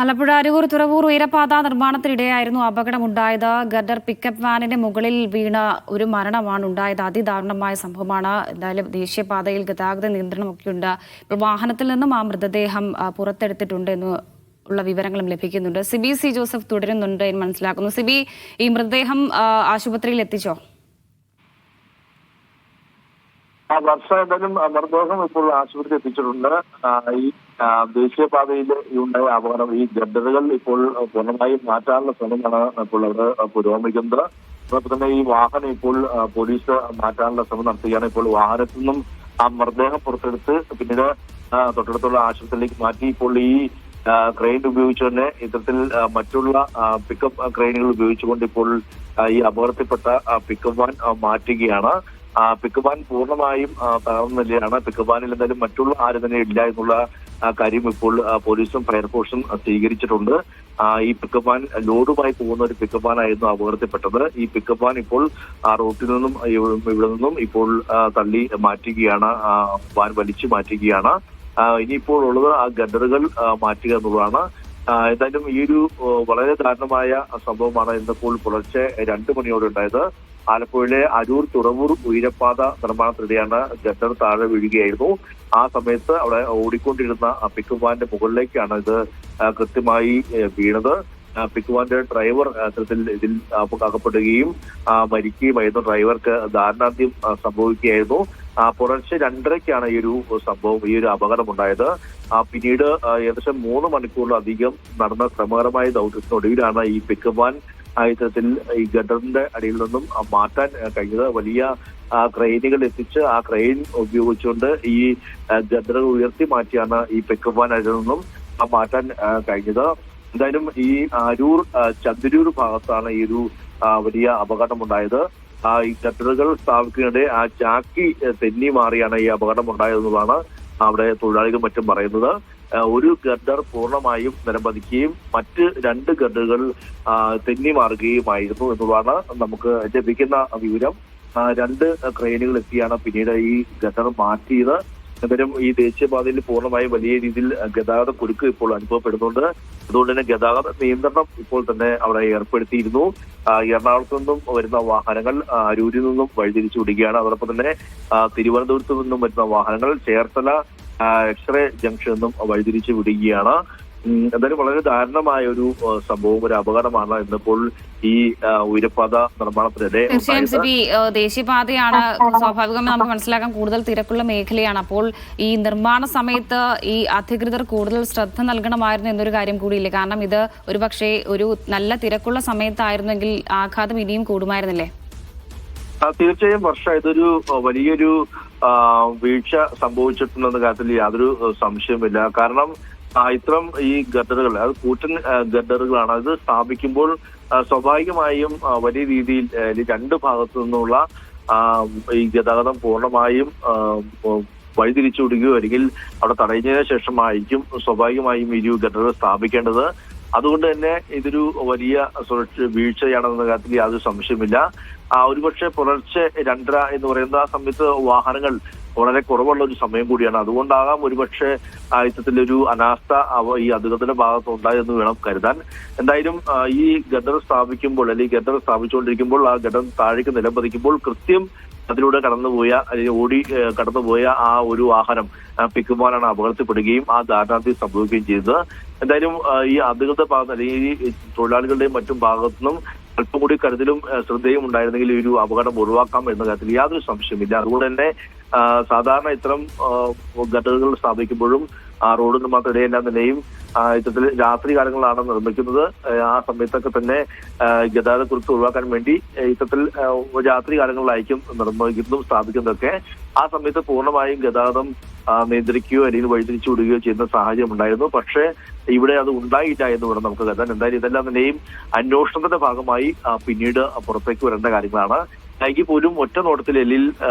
ആലപ്പുഴ അരൂർ തുറവൂർ ഉയരപാത നിർമ്മാണത്തിനിടെയായിരുന്നു അപകടമുണ്ടായത്. Girder pickup വാനിന്റെ മുകളിൽ വീണ ഒരു മരണമാണ് ഉണ്ടായത്. അതിദാരുണമായ സംഭവമാണ്. എന്തായാലും ദേശീയപാതയിൽ ഗതാഗത നിയന്ത്രണമൊക്കെയുണ്ട്. ഇപ്പോൾ വാഹനത്തിൽ നിന്നും ആ മൃതദേഹം പുറത്തെടുത്തിട്ടുണ്ട് എന്ന് ഉള്ള വിവരങ്ങളും ലഭിക്കുന്നുണ്ട്. സിബി സി ജോസഫ് തുടരുന്നുണ്ട് എന്ന് മനസ്സിലാക്കുന്നു. സിബി, ഈ മൃതദേഹം ആശുപത്രിയിൽ എത്തിച്ചോ? വർഷ എന്തായാലും മൃതദേഹം ഇപ്പോൾ ആശുപത്രി എത്തിച്ചിട്ടുണ്ട്. ഈ ദേശീയപാതയിൽ ഉണ്ടായ അപകടം, ഈ ഗഡറുകൾ ഇപ്പോൾ പൂർണ്ണമായും മാറ്റാനുള്ള ശ്രമമാണ് ഇപ്പോൾ അവിടെ പുരോഗമിക്കുന്നത്. അതോടൊപ്പം തന്നെ ഈ വാഹനം ഇപ്പോൾ പോലീസ് മാറ്റാനുള്ള ശ്രമം നടത്തുകയാണ്. ഇപ്പോൾ വാഹനത്തിൽ നിന്നും ആ മൃതദേഹം പുറത്തെടുത്ത് പിന്നീട് തൊട്ടടുത്തുള്ള ആശുപത്രിയിലേക്ക് മാറ്റി. ഇപ്പോൾ ഈ ക്രെയിൻ ഉപയോഗിച്ച് തന്നെ ഇത്തരത്തിൽ മറ്റുള്ള പിക്കപ്പ് ക്രെയിനുകൾ ഉപയോഗിച്ചുകൊണ്ട് ഇപ്പോൾ ഈ അപകടത്തിൽപ്പെട്ട പിക്കപ്പ് വാൻ മാറ്റുകയാണ്. പിക്കപ്പ് വാൻ പൂർണ്ണമായും തകർന്ന നിലയാണ്. പിക്കപ്പ് വാനിൽ എന്തായാലും മറ്റുള്ള ആരും തന്നെ ഇല്ല എന്നുള്ള കാര്യം ഇപ്പോൾ പോലീസും ഫയർഫോഴ്സും സ്വീകരിച്ചിട്ടുണ്ട്. ഈ പിക്കപ്പ് വാൻ ലോഡുമായി പോകുന്ന ഒരു പിക്കപ്പ് വാൻ ആയിരുന്നു അപകടത്തിൽപ്പെട്ടത്. ഈ പിക്കപ്പ് വാൻ ഇപ്പോൾ ആ റോട്ടിൽ നിന്നും ഇവിടെ നിന്നും ഇപ്പോൾ തള്ളി മാറ്റുകയാണ്, വാൻ വലിച്ചു മാറ്റുകയാണ്. ഇനിയിപ്പോൾ ഉള്ളത് ആ ഗഡറുകൾ മാറ്റുക എന്നുള്ളതാണ്. എന്തായാലും ഈ ഒരു വളരെ ദാരുണമായ സംഭവമാണ് ഇന്നിപ്പോൾ പുലർച്ചെ 2 മണിയോടെ ഉണ്ടായത്. ആലപ്പുഴയിലെ അരൂർ തുറവൂർ ഉയരപാത നിർമ്മാണത്തിനിടെയാണ് ഗഡർ താഴെ വീഴുകയായിരുന്നു. ആ സമയത്ത് അവിടെ ഓടിക്കൊണ്ടിരുന്ന പിക്കപ്പ് വാന്റെ മുകളിലേക്കാണ് ഇത് കൃത്യമായി വീണത്. പിക്കപ്പ് വാന്റെ ഡ്രൈവർ ഇതിൽ അകപ്പെടുകയും മരിക്കുകയുമായിരുന്നു. ഡ്രൈവർക്ക് ദാരുണാന്ത്യം സംഭവിക്കുകയായിരുന്നു. പുലർച്ചെ 2:30-ക്കാണ് ഈ ഒരു സംഭവം, ഈ ഒരു അപകടമുണ്ടായത്. പിന്നീട് ഏകദേശം 3 മണിക്കൂറിലധികം നടന്ന ശ്രമകരമായ ദൗത്യത്തിനൊടുവിലാണ് ഈ പിക്കപ്പ് വാൻ ഇത്തരത്തിൽ ഈ ഗഡറിന്റെ അടിയിൽ നിന്നും മാറ്റാൻ കഴിഞ്ഞത്. വലിയ ക്രെയിനുകൾ എത്തിച്ച് ആ ക്രെയിൻ ഉപയോഗിച്ചുകൊണ്ട് ഈ ഗഡറുകൾ ഉയർത്തി മാറ്റിയാണ് ഈ പിക്കപ്പ് വാൻ അടിയിൽ നിന്നും മാറ്റാൻ കഴിഞ്ഞത്. എന്തായാലും ഈ അരൂർ ചന്ദ്രൂർ ഭാഗത്താണ് ഈ ഒരു വലിയ അപകടമുണ്ടായത്. ഈ ഗഡറുകൾ സ്ഥാപിക്കുന്നതിനിടെ ആ ചാക്കി തെന്നി മാറിയാണ് ഈ അപകടം ഉണ്ടായതെന്നുള്ളതാണ് അവിടെ തൊഴിലാളികൾ മറ്റും പറയുന്നത്. ഒരു ഗഡർ പൂർണ്ണമായും നിലംപതിക്കുകയും മറ്റ് 2 ഗഡറുകൾ തെന്നി മാറുകയുമായിരുന്നു എന്നുള്ളതാണ് നമുക്ക് ലഭിക്കുന്ന വിവരം. 2 ക്രെയിനുകൾ എത്തിയാണ് പിന്നീട് ഈ ഗഡർ മാറ്റിയത്. എന്തായാലും ഈ ദേശീയപാതയിൽ പൂർണ്ണമായും വലിയ രീതിയിൽ ഗതാഗത കുരുക്ക് ഇപ്പോൾ അനുഭവപ്പെടുന്നുണ്ട്. അതുകൊണ്ട് തന്നെ ഗതാഗത നിയന്ത്രണം ഇപ്പോൾ തന്നെ അവിടെ ഏർപ്പെടുത്തിയിരുന്നു. എറണാകുളത്തു നിന്നും വരുന്ന വാഹനങ്ങൾ അരൂരിൽ നിന്നും വഴിതിരിച്ചു വിടുകയാണ്. അതോടൊപ്പം തന്നെ തിരുവനന്തപുരത്തു നിന്നും വരുന്ന വാഹനങ്ങൾ ചേർത്തല എക്സ്റേ ജംഗ്ഷനിൽ നിന്നും വഴിതിരിച്ചു വിടുകയാണ്. എന്തായാലും വളരെ ദാരുണമായ ഒരു സംഭവം, ഒരു അപകടമാണ് ഇന്നിപ്പോൾ ഈ ഉയരപാത നിർമ്മാണത്തിനിടെ. തീർച്ചയായും സിബി, ദേശീയപാതയാണ്, സ്വാഭാവികമായി നമുക്ക് മനസ്സിലാക്കാൻ കൂടുതൽ തിരക്കുള്ള മേഖലയാണ്. അപ്പോൾ ഈ നിർമ്മാണ സമയത്ത് ഈ അധികൃതർ കൂടുതൽ ശ്രദ്ധ നൽകണമായിരുന്നു എന്നൊരു കാര്യം കൂടിയില്ലേ? കാരണം ഇത് ഒരുപക്ഷെ ഒരു നല്ല തിരക്കുള്ള സമയത്തായിരുന്നെങ്കിൽ ആഘാതം ഇനിയും കൂടുമായിരുന്നില്ലേ? തീർച്ചയായും വർഷ, ഇതൊരു വലിയൊരു വീഴ്ച സംഭവിച്ചിട്ടുണ്ടെന്ന കാര്യത്തിൽ യാതൊരു സംശയവുമില്ല. കാരണം ഇത്തരം ഈ ഗഡറുകൾ, അത് കൂറ്റൻ ഗഡറുകളാണ്. അത് സ്ഥാപിക്കുമ്പോൾ സ്വാഭാവികമായും വലിയ രീതിയിൽ 2 ഭാഗത്തു നിന്നുള്ള ഈ ഗതാഗതം പൂർണ്ണമായും വഴിതിരിച്ചു വിടുകയോ അല്ലെങ്കിൽ അവിടെ തടയുന്നതിന് ശേഷമായിരിക്കും സ്വാഭാവികമായും ഈ ഗഡറുകൾ സ്ഥാപിക്കേണ്ടത്. അതുകൊണ്ട് തന്നെ ഇതൊരു വലിയ വീഴ്ചയാണെന്ന കാര്യത്തിൽ യാതൊരു സംശയമില്ല. ഒരുപക്ഷെ പുലർച്ചെ 2:30 എന്ന് പറയുന്ന ആ സമയത്ത് വാഹനങ്ങൾ വളരെ കുറവുള്ള ഒരു സമയം കൂടിയാണ്. അതുകൊണ്ടാകാം ഒരുപക്ഷെ ഇത്തരത്തിലൊരു അനാസ്ഥ ഈ അധികൃതരുടെ ഭാഗത്ത് ഉണ്ടായെന്ന് വേണം കരുതാൻ. എന്തായാലും ഈ ഗഡർ സ്ഥാപിക്കുമ്പോൾ അല്ലെങ്കിൽ ഗഡർ സ്ഥാപിച്ചുകൊണ്ടിരിക്കുമ്പോൾ ആ ഗഡർ താഴേക്ക് നിലംപതിക്കുമ്പോൾ കൃത്യം അതിലൂടെ കടന്നുപോയ അല്ലെങ്കിൽ കടന്നുപോയ ആ ഒരു വാഹനം പിക്കപ്പ് വാനാണ് അപകടത്തിൽപ്പെടുകയും ആ ദാരുണാന്ത്യം സംഭവിക്കുകയും ചെയ്തത്. എന്തായാലും ഈ അധികൃത ഭാഗത്ത് അല്ലെങ്കിൽ ഈ തൊഴിലാളികളുടെയും മറ്റും ഭാഗത്തു നിന്നും അല്പം കൂടി കരുതലും ശ്രദ്ധയും ഉണ്ടായിരുന്നെങ്കിൽ ഈ ഒരു അപകടം ഒഴിവാക്കാം എന്ന കാര്യത്തിൽ യാതൊരു സംശയമില്ല. അതുകൊണ്ട് തന്നെ സാധാരണ ഇത്തരം ഗഡറുകൾ സ്ഥാപിക്കുമ്പോഴും റോഡ് നിർമ്മാണത്തിനിടെയെല്ലാം തന്നെയും ഇത്തരത്തിൽ രാത്രി കാലങ്ങളിലാണ് നിർമ്മിക്കുന്നത്. ആ സമയത്തൊക്കെ തന്നെ ഗതാഗത കുരുക്ക് ഒഴിവാക്കാൻ വേണ്ടി ഇത്തരത്തിൽ രാത്രി കാലങ്ങളിലായിരിക്കും നിർമ്മിക്കുന്നതും സ്ഥാപിക്കുന്നതൊക്കെ. ആ സമയത്ത് പൂർണ്ണമായും ഗതാഗതം നിയന്ത്രിക്കുകയോ അല്ലെങ്കിൽ വഴിതിരിച്ചു വിടുകയോ ചെയ്യുന്ന സാഹചര്യം ഉണ്ടായിരുന്നു. പക്ഷേ ഇവിടെ അത് ഉണ്ടായില്ല എന്ന് വേണം നമുക്ക് കരുതാൻ. എന്തായാലും ഇതെല്ലാം തന്നെയും അന്വേഷണത്തിന്റെ ഭാഗമായി പിന്നീട് പുറത്തേക്ക് വരേണ്ട കാര്യങ്ങളാണ്. എങ്കിൽ പോലും ഒറ്റ നോട്ടത്തിൽ അല്ലെങ്കിൽ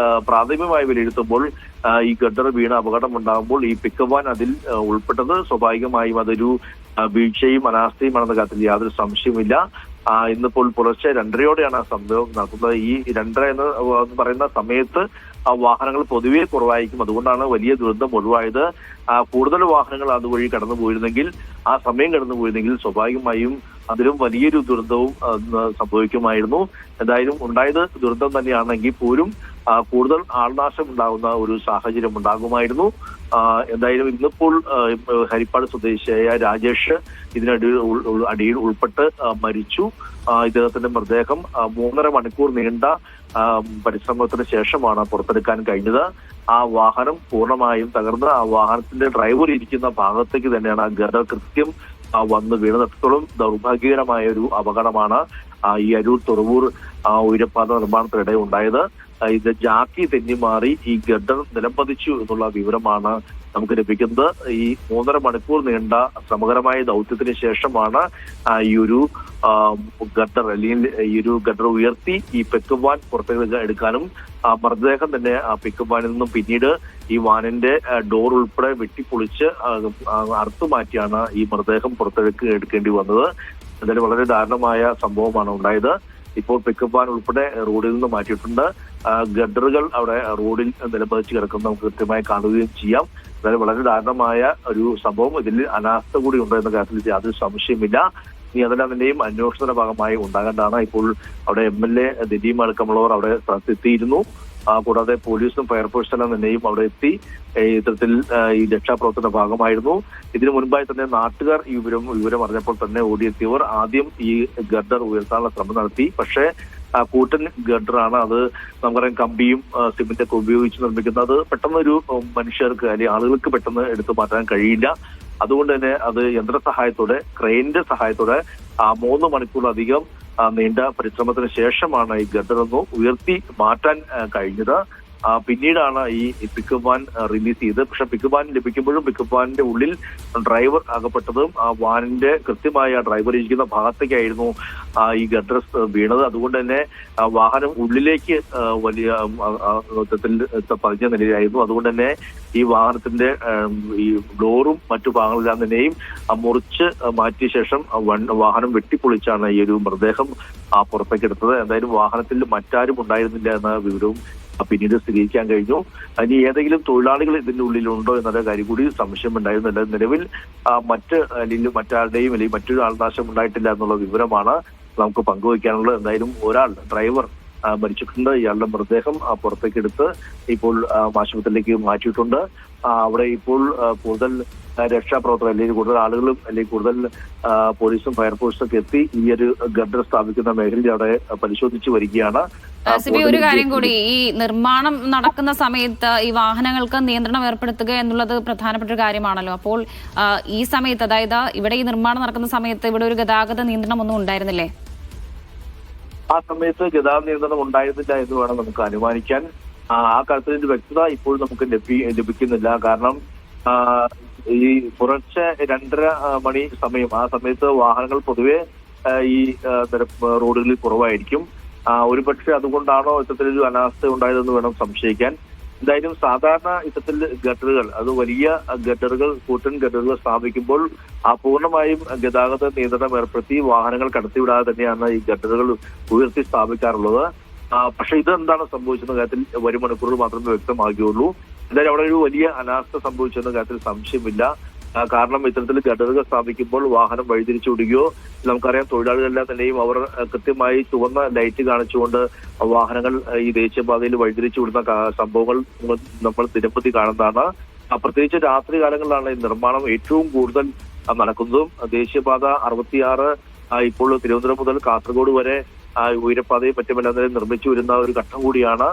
പ്രാഥമികമായി വിലയിരുത്തുമ്പോൾ ഈ ഗഡർ വീണ അപകടം ഉണ്ടാകുമ്പോൾ ഈ പിക്കപ്പ് വാൻ അതിൽ ഉൾപ്പെട്ടത് സ്വാഭാവികമായും അതൊരു വീഴ്ചയും അനാസ്ഥയുമാണെന്ന കാര്യത്തിൽ യാതൊരു സംശയവുമില്ല. ഇന്നിപ്പോൾ പുലർച്ചെ 2:30-യോടെയാണ് സംഭവം നടക്കുന്നത്. ഈ 2:30 എന്ന് പറയുന്ന സമയത്ത് വാഹനങ്ങൾ പൊതുവെ കുറവായിരിക്കും. അതുകൊണ്ടാണ് വലിയ ദുരന്തം ഒഴിവായത്. കൂടുതൽ വാഹനങ്ങൾ അതുവഴി കടന്നു പോയിരുന്നെങ്കിൽ, ആ സമയം കടന്നു പോയിരുന്നെങ്കിൽ സ്വാഭാവികമായും അതിലും വലിയൊരു ദുരന്തവും സംഭവിക്കുമായിരുന്നു. എന്തായാലും ഉണ്ടായത് ദുരന്തം തന്നെയാണെങ്കിൽ പോലും കൂടുതൽ ആൾനാശം ഉണ്ടാകുന്ന ഒരു സാഹചര്യം ഉണ്ടാകുമായിരുന്നു. എന്തായാലും ഇന്നിപ്പോൾ ഹരിപ്പാട് സ്വദേശിയായ രാജേഷ് അടിയിൽ ഉൾപ്പെട്ട് മരിച്ചു. ഇദ്ദേഹത്തിന്റെ മൃതദേഹം 3.5 മണിക്കൂർ നീണ്ട പരിശ്രമത്തിന് ശേഷമാണ് പുറത്തെടുക്കാൻ കഴിഞ്ഞത്. ആ വാഹനം പൂർണ്ണമായും തകർന്ന് ആ വാഹനത്തിന്റെ ഡ്രൈവർ ഇരിക്കുന്ന ഭാഗത്തേക്ക് തന്നെയാണ് ആ ഗർഡർ കൃത്യം വന്ന് വീണത്. അത്രത്തോളം ദൗർഭാഗ്യകരമായ ഒരു അപകടമാണ് ഈ അരൂർ തുറവൂർ ഉയരപ്പാത നിർമ്മാണത്തിനിടെ ഉണ്ടായത്. ഇത് ജാക്കി തെന്നിമാറി ഈ ഗർഡർ നിലംപതിച്ചു എന്നുള്ള വിവരമാണ് നമുക്ക് ലഭിക്കുന്നത്. ഈ 3.5 മണിക്കൂർ നീണ്ട ശ്രമകരമായ ദൗത്യത്തിന് ശേഷമാണ് ഈ ഒരു ഗർഡർ അല്ലെങ്കിൽ ഈ ഒരു ഗർഡർ ഉയർത്തി ഈ പിക്കപ്പ് വാൻ പുറത്തേക്ക് എടുക്കാനും മൃതദേഹം തന്നെ ആ പിക്കപ്പ് വാനിൽ നിന്നും പിന്നീട് ഈ വാനിന്റെ ഡോർ ഉൾപ്പെടെ വെട്ടിപ്പൊളിച്ച് അറുത്തുമാറ്റിയാണ് ഈ മൃതദേഹം പുറത്തേക്ക് എടുക്കേണ്ടി വന്നത്. എന്തായാലും വളരെ ദാരുണമായ സംഭവമാണ് ഉണ്ടായത്. ഇപ്പോൾ പിക്കപ്പ് വാൻ ഉൾപ്പെടെ റോഡിൽ നിന്ന് മാറ്റിയിട്ടുണ്ട്. ഗഡറുകൾ അവിടെ റോഡിൽ നിലംപതിച്ച് കിടക്കുന്ന നമുക്ക് കൃത്യമായി കാണുകയും ചെയ്യാം. അതായത് വളരെ ദാരുണമായ ഒരു സംഭവം. ഇതിൽ അനാസ്ഥ കൂടി ഉണ്ട് എന്ന കാര്യത്തിൽ യാതൊരു സംശയമില്ല. ഇനി അതെല്ലാം തന്നെയും അന്വേഷണത്തിന്റെ ഭാഗമായി ഉണ്ടാകേണ്ടതാണ്. ഇപ്പോൾ അവിടെ MLA ദിലീപ് അടക്കമുള്ളവർ അവിടെ സ്ഥലത്തെത്തിയിരുന്നു. കൂടാതെ പോലീസും ഫയർഫോഴ്സ് എല്ലാം തന്നെയും അവിടെ എത്തി ഇത്തരത്തിൽ ഈ രക്ഷാപ്രവർത്തന ഭാഗമായിരുന്നു. ഇതിനു മുൻപായി തന്നെ നാട്ടുകാർ ഈ വിവരം അറിഞ്ഞപ്പോൾ തന്നെ ഓടിയെത്തിയവർ ആദ്യം ഈ ഗർഡർ ഉയർത്താനുള്ള ശ്രമം നടത്തി. പക്ഷേ കൂറ്റൻ ഗർഡറാണ്. അത് നമുക്കറിയാം, കമ്പിയും സിമെന്റൊക്കെ ഉപയോഗിച്ച് നിർമ്മിക്കുന്നത്. പെട്ടെന്ന് ഒരു മനുഷ്യർക്ക് അല്ലെങ്കിൽ ആളുകൾക്ക് പെട്ടെന്ന് എടുത്തു മാറ്റാൻ കഴിയില്ല. അതുകൊണ്ട് തന്നെ അത് യന്ത്രസഹായത്തോടെ, ക്രെയിനിന്റെ സഹായത്തോടെ 3 മണിക്കൂറിലധികം നീണ്ട പരിശ്രമത്തിന് ശേഷമാണ് ഈ ഗർഡർ ഒന്ന് ഉയർത്തി മാറ്റാൻ കഴിഞ്ഞത്. പിന്നീടാണ് ഈ പിക്കപ്പ് വാൻ റിലീസ് ചെയ്തത്. പക്ഷെ പിക്കപ്പ് വാൻ ലഭിക്കുമ്പോഴും പിക്കപ്പ് വാനിന്റെ ഉള്ളിൽ ഡ്രൈവർ അകപ്പെട്ടതും ആ വാനിന്റെ കൃത്യമായ ഡ്രൈവർ ഇരിക്കുന്ന ഭാഗത്തേക്കായിരുന്നു ഈ ഗർഡർ വീണത്. അതുകൊണ്ട് തന്നെ വാഹനം ഉള്ളിലേക്ക് വലിയ പതിഞ്ഞ നിലയിലായിരുന്നു. അതുകൊണ്ട് തന്നെ ഈ വാഹനത്തിന്റെ ഈ ഡോറും മറ്റു ഭാഗങ്ങളെല്ലാം തന്നെയും മുറിച്ച് മാറ്റിയ ശേഷം വാഹനം വെട്ടിപ്പൊളിച്ചാണ് ഈ ഒരു മൃതദേഹം പുറത്തേക്ക് എടുത്തത്. എന്തായാലും വാഹനത്തിൽ മറ്റാരും ഉണ്ടായിരുന്നില്ല എന്ന വിവരവും പിന്നീട് സ്ഥിരീകരിക്കാൻ കഴിഞ്ഞു. ഇനി ഏതെങ്കിലും തൊഴിലാളികൾ ഇതിന്റെ ഉള്ളിലുണ്ടോ എന്നുള്ള കാര്യം കൂടി സംശയമുണ്ടായിരുന്നില്ല. നിലവിൽ അല്ലെങ്കിൽ മറ്റാരുടെയും അല്ലെങ്കിൽ മറ്റൊരു ആൾനാശം ഉണ്ടായിട്ടില്ല എന്നുള്ള വിവരമാണ് നമുക്ക് പങ്കുവയ്ക്കാനുള്ളത്. എന്തായാലും ഒരാൾ ഡ്രൈവർ മരിച്ചിട്ടുണ്ട്. ഇയാളുടെ മൃതദേഹം പുറത്തേക്ക് എടുത്ത് ഇപ്പോൾ ആശുപത്രിയിലേക്ക് മാറ്റിയിട്ടുണ്ട്. അവിടെ ഇപ്പോൾ കൂടുതൽ രക്ഷാപ്രവർത്തകർ അല്ലെങ്കിൽ കൂടുതൽ ആളുകളും അല്ലെങ്കിൽ കൂടുതൽ പോലീസും ഫയർഫോഴ്സും ഒക്കെ എത്തി ഈ ഒരു ഗർഡർ സ്ഥാപിക്കുന്ന മേഖലയിൽ അവിടെ പരിശോധിച്ചു വരികയാണ്. ഒരു കാര്യം കൂടി, ഈ നിർമ്മാണം നടക്കുന്ന സമയത്ത് ഈ വാഹനങ്ങൾക്ക് നിയന്ത്രണം ഏർപ്പെടുത്തുക എന്നുള്ളത് പ്രധാനപ്പെട്ട ഒരു കാര്യമാണല്ലോ. അപ്പോൾ ഈ സമയത്ത്, അതായത് ഇവിടെ ഈ നിർമ്മാണം നടക്കുന്ന സമയത്ത് ഇവിടെ ഒരു ഗതാഗത നിയന്ത്രണം ഒന്നും ഉണ്ടായിരുന്നില്ലേ? ആ സമയത്ത് ഗതാഗത നിയന്ത്രണം ഉണ്ടായിരുന്നില്ല എന്ന് വേണം നമുക്ക് അനുമാനിക്കാൻ. ആ കാര്യത്തിൽ വ്യക്തത ഇപ്പോൾ നമുക്ക് ലഭിക്കുന്നില്ല. കാരണം ഈ പുലർച്ചെ 2:30 മണി സമയം, ആ സമയത്ത് വാഹനങ്ങൾ പൊതുവെ ഈ റോഡുകളിൽ കുറവായിരിക്കും. ഒരുപക്ഷെ അതുകൊണ്ടാണോ ഇത്തരത്തിലൊരു അനാസ്ഥ ഉണ്ടായതെന്ന് വേണം സംശയിക്കാൻ. എന്തായാലും സാധാരണ ഇത്തരത്തിൽ ഗട്ടറുകൾ, അത് വലിയ ഗട്ടറുകൾ, കൂറ്റൻ ഗട്ടറുകൾ സ്ഥാപിക്കുമ്പോൾ പൂർണ്ണമായും ഗതാഗത നിയന്ത്രണം ഏർപ്പെടുത്തി വാഹനങ്ങൾ കടത്തിവിടാതെ തന്നെയാണ് ഈ ഗട്ടറുകൾ ഉയർത്തി സ്ഥാപിക്കാറുള്ളത്. പക്ഷെ ഇതെന്താണ് സംഭവിച്ചെന്ന കാര്യത്തിൽ വരും മണിക്കൂറുകൾ മാത്രമേ വ്യക്തമാകുകയുള്ളൂ. എന്തായാലും അവിടെ ഒരു വലിയ അനാസ്ഥ സംഭവിച്ചെന്ന കാര്യത്തിൽ സംശയമില്ല. കാരണം ഇത്തരത്തിൽ ഗട്ടറുകൾ സ്ഥാപിക്കുമ്പോൾ വാഹനം വഴിതിരിച്ചു വിടുകയോ, നമുക്കറിയാം തൊഴിലാളികളെല്ലാം തന്നെയും അവർ കൃത്യമായി ചുവന്ന ലൈറ്റ് കാണിച്ചുകൊണ്ട് വാഹനങ്ങൾ ഈ ദേശീയപാതയിൽ വഴിതിരിച്ചു വിടുന്ന സംഭവങ്ങൾ നമ്മൾ നിരവധി കാണുന്നതാണ്. പ്രത്യേകിച്ച് രാത്രി കാലങ്ങളിലാണ് ഈ നിർമ്മാണം ഏറ്റവും കൂടുതൽ നടക്കുന്നതും. ദേശീയപാത 66 ഇപ്പോൾ തിരുവനന്തപുരം മുതൽ കാസർഗോഡ് വരെ ഉയരപ്പാതയും മറ്റുമെല്ലാം നിർമ്മിച്ചു വരുന്ന ഒരു ഘട്ടം കൂടിയാണ്.